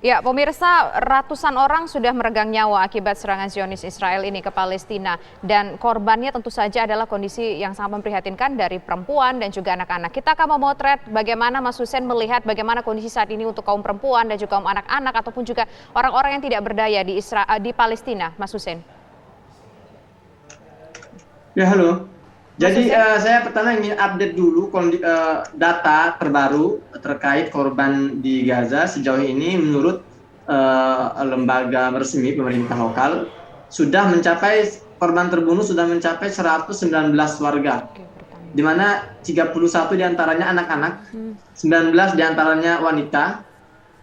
Ya, pemirsa, ratusan orang sudah meregang nyawa akibat serangan Zionis Israel ini ke Palestina. Dan korbannya tentu saja adalah kondisi yang sangat memprihatinkan dari perempuan dan juga anak-anak. Kita akan memotret bagaimana Mas Hussein melihat bagaimana kondisi saat ini untuk kaum perempuan dan juga kaum anak-anak ataupun juga orang-orang yang tidak berdaya di Palestina, Mas Hussein. Ya, halo. Mas Jadi Hussein? saya pertama ingin update dulu data terbaru terkait korban di Gaza sejauh ini menurut lembaga resmi pemerintah lokal sudah mencapai korban terbunuh sudah mencapai 119 warga, Oke, bertanya. di mana 31 diantaranya anak-anak, 19 diantaranya wanita,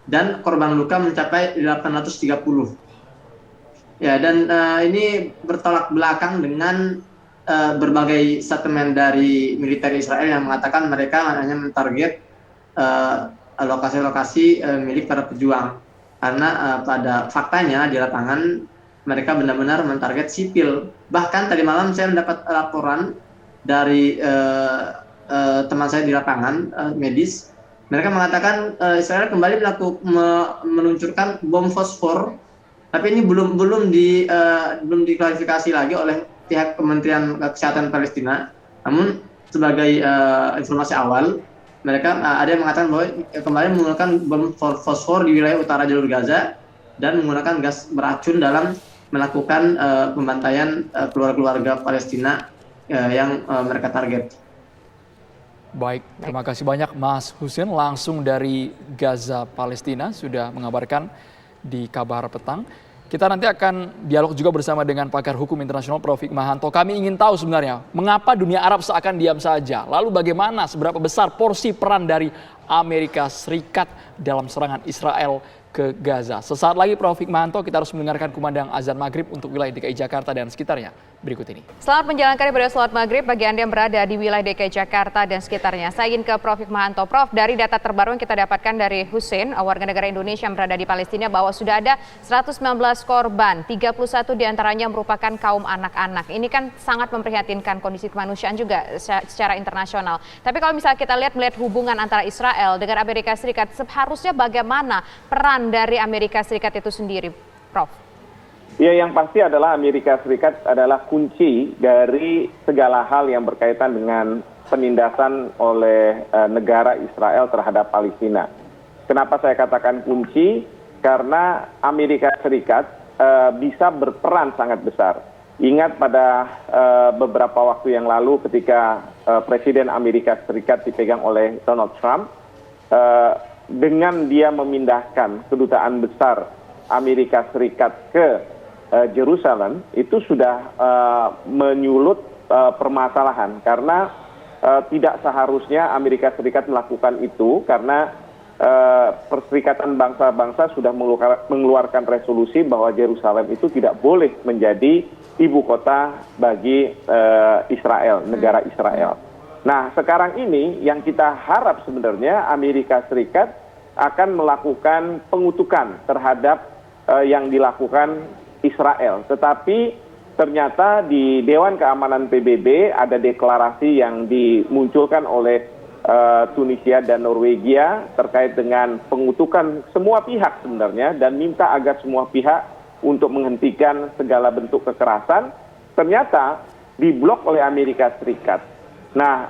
dan korban luka mencapai 830. Ya, dan ini bertolak belakang dengan berbagai statement dari militer Israel yang mengatakan mereka hanya mentarget lokasi-lokasi milik para pejuang, karena pada faktanya di lapangan mereka benar-benar mentarget sipil. Bahkan tadi malam saya mendapat laporan dari teman saya di lapangan medis. Mereka mengatakan Israel kembali meluncurkan bom fosfor, tapi ini belum diklarifikasi lagi oleh pihak Kementerian Kesehatan Palestina. Namun sebagai informasi awal, mereka ada yang mengatakan bahwa kembali menggunakan bom fosfor di wilayah utara jalur Gaza dan menggunakan gas beracun dalam melakukan pembantaian keluarga Palestina yang mereka target. Baik, terima kasih banyak Mas Hussein langsung dari Gaza, Palestina sudah mengabarkan di Kabar Petang. Kita nanti akan dialog juga bersama dengan pakar hukum internasional Prof. Hikmahanto. Kami ingin tahu sebenarnya mengapa dunia Arab seakan diam saja. Lalu bagaimana seberapa besar porsi peran dari Amerika Serikat dalam serangan Israel ke Gaza. Sesaat lagi Prof. Hikmahanto, kita harus mendengarkan kumandang azan maghrib untuk wilayah DKI Jakarta dan sekitarnya. Berikut ini. Selamat menjalankan ibadah sholat maghrib bagi Anda yang berada di wilayah DKI Jakarta dan sekitarnya. Saya ingin ke Prof. Hikmahanto. Prof, dari data terbaru yang kita dapatkan dari Hussein, warga negara Indonesia yang berada di Palestina, bahwa sudah ada 119 korban, 31 diantaranya merupakan kaum anak-anak. Ini kan sangat memprihatinkan kondisi kemanusiaan juga secara internasional. Tapi kalau misalnya kita melihat hubungan antara Israel dengan Amerika Serikat, seharusnya bagaimana peran dari Amerika Serikat itu sendiri, Prof? Ya, yang pasti adalah Amerika Serikat adalah kunci dari segala hal yang berkaitan dengan penindasan oleh negara Israel terhadap Palestina. Kenapa saya katakan kunci? Karena Amerika Serikat bisa berperan sangat besar. Ingat pada beberapa waktu yang lalu ketika Presiden Amerika Serikat dipegang oleh Donald Trump, dengan dia memindahkan kedutaan besar Amerika Serikat ke Jerusalem, itu sudah menyulut permasalahan karena tidak seharusnya Amerika Serikat melakukan itu, karena Perserikatan Bangsa-Bangsa sudah mengeluarkan resolusi bahwa Jerusalem itu tidak boleh menjadi ibu kota bagi Israel, negara Israel. Nah, sekarang ini yang kita harap sebenarnya Amerika Serikat akan melakukan pengutukan terhadap yang dilakukan Israel. Tetapi ternyata di Dewan Keamanan PBB ada deklarasi yang dimunculkan oleh Tunisia dan Norwegia terkait dengan pengutukan semua pihak sebenarnya dan minta agar semua pihak untuk menghentikan segala bentuk kekerasan. Ternyata diblok oleh Amerika Serikat. Nah,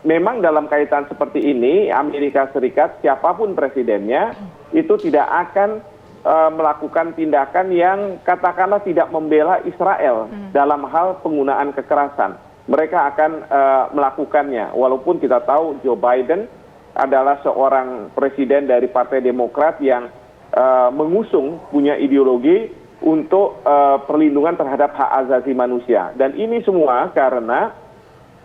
memang dalam kaitan seperti ini Amerika Serikat siapapun presidennya itu tidak akan melakukan tindakan yang katakanlah tidak membela Israel dalam hal penggunaan kekerasan. Mereka akan melakukannya, walaupun kita tahu Joe Biden adalah seorang presiden dari Partai Demokrat yang mengusung punya ideologi untuk perlindungan terhadap hak asasi manusia. Dan ini semua karena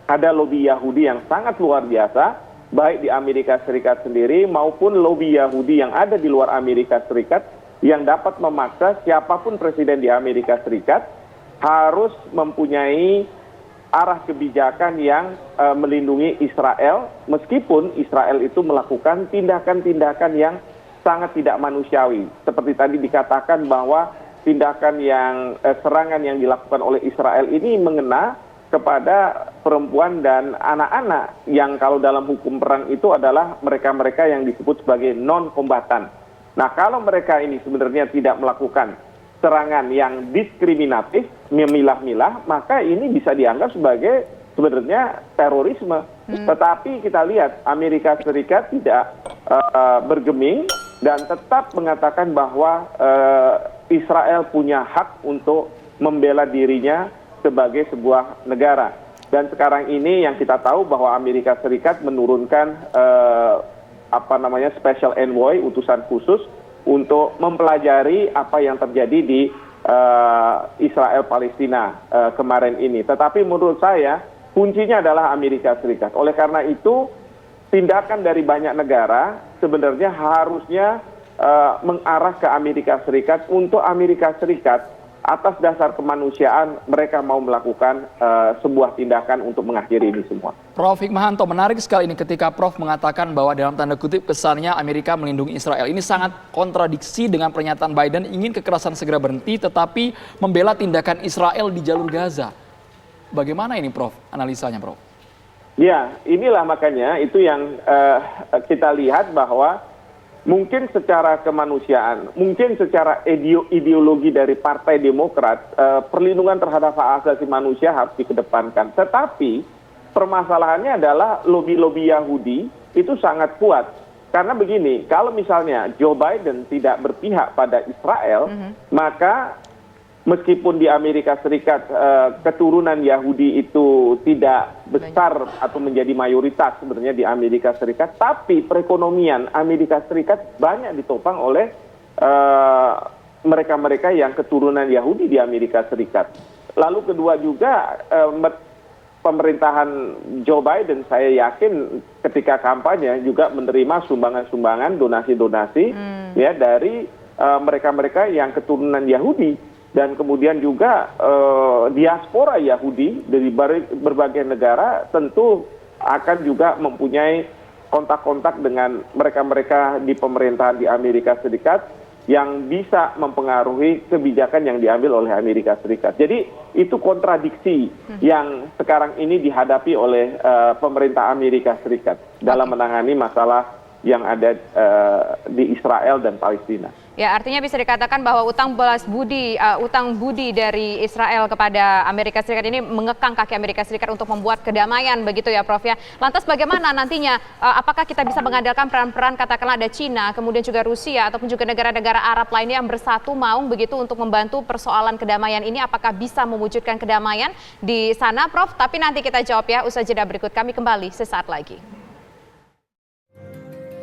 ada lobby Yahudi yang sangat luar biasa, baik di Amerika Serikat sendiri maupun lobby Yahudi yang ada di luar Amerika Serikat, yang dapat memaksa siapapun presiden di Amerika Serikat harus mempunyai arah kebijakan yang melindungi Israel, meskipun Israel itu melakukan tindakan-tindakan yang sangat tidak manusiawi. Seperti tadi dikatakan bahwa tindakan yang serangan yang dilakukan oleh Israel ini mengena kepada perempuan dan anak-anak yang kalau dalam hukum perang itu adalah mereka-mereka yang disebut sebagai non-kombatan. Nah, kalau mereka ini sebenarnya tidak melakukan serangan yang diskriminatif, memilah-milah, maka ini bisa dianggap sebagai sebenarnya terorisme. Tetapi kita lihat Amerika Serikat tidak bergeming dan tetap mengatakan bahwa Israel punya hak untuk membela dirinya sebagai sebuah negara. Dan sekarang ini yang kita tahu bahwa Amerika Serikat menurunkan special envoy, utusan khusus untuk mempelajari apa yang terjadi di Israel Palestina kemarin ini. Tetapi menurut saya kuncinya adalah Amerika Serikat. Oleh karena itu tindakan dari banyak negara sebenarnya harusnya mengarah ke Amerika Serikat untuk Amerika Serikat atas dasar kemanusiaan mereka mau melakukan sebuah tindakan untuk mengakhiri ini semua. Prof. Hikmahanto, menarik sekali ini ketika Prof mengatakan bahwa dalam tanda kutip kesannya Amerika melindungi Israel. Ini sangat kontradiksi dengan pernyataan Biden ingin kekerasan segera berhenti tetapi membela tindakan Israel di jalur Gaza. Bagaimana ini Prof, analisanya Prof? Ya, inilah makanya itu yang kita lihat bahwa mungkin secara kemanusiaan, mungkin secara ideologi dari Partai Demokrat, perlindungan terhadap hak asasi manusia harus dikedepankan. Tetapi permasalahannya adalah lobi-lobi Yahudi itu sangat kuat. Karena begini, kalau misalnya Joe Biden tidak berpihak pada Israel, maka meskipun di Amerika Serikat keturunan Yahudi itu tidak besar atau menjadi mayoritas sebenarnya di Amerika Serikat, tapi perekonomian Amerika Serikat banyak ditopang oleh mereka-mereka yang keturunan Yahudi di Amerika Serikat. Lalu kedua juga pemerintahan Joe Biden saya yakin ketika kampanye juga menerima sumbangan-sumbangan, donasi-donasi ya dari mereka-mereka yang keturunan Yahudi. Dan kemudian juga diaspora Yahudi dari berbagai negara tentu akan juga mempunyai kontak-kontak dengan mereka-mereka di pemerintahan di Amerika Serikat yang bisa mempengaruhi kebijakan yang diambil oleh Amerika Serikat. Jadi itu kontradiksi yang sekarang ini dihadapi oleh pemerintah Amerika Serikat dalam menangani masalah yang ada di Israel dan Palestina. Ya, artinya bisa dikatakan bahwa utang budi dari Israel kepada Amerika Serikat ini mengekang kaki Amerika Serikat untuk membuat kedamaian, begitu ya Prof ya. Lantas bagaimana nantinya, apakah kita bisa mengandalkan peran-peran katakanlah ada Cina, kemudian juga Rusia, ataupun juga negara-negara Arab lainnya yang bersatu maung begitu untuk membantu persoalan kedamaian ini, apakah bisa mewujudkan kedamaian di sana Prof? Tapi nanti kita jawab ya, usai jeda berikut kami kembali sesaat lagi.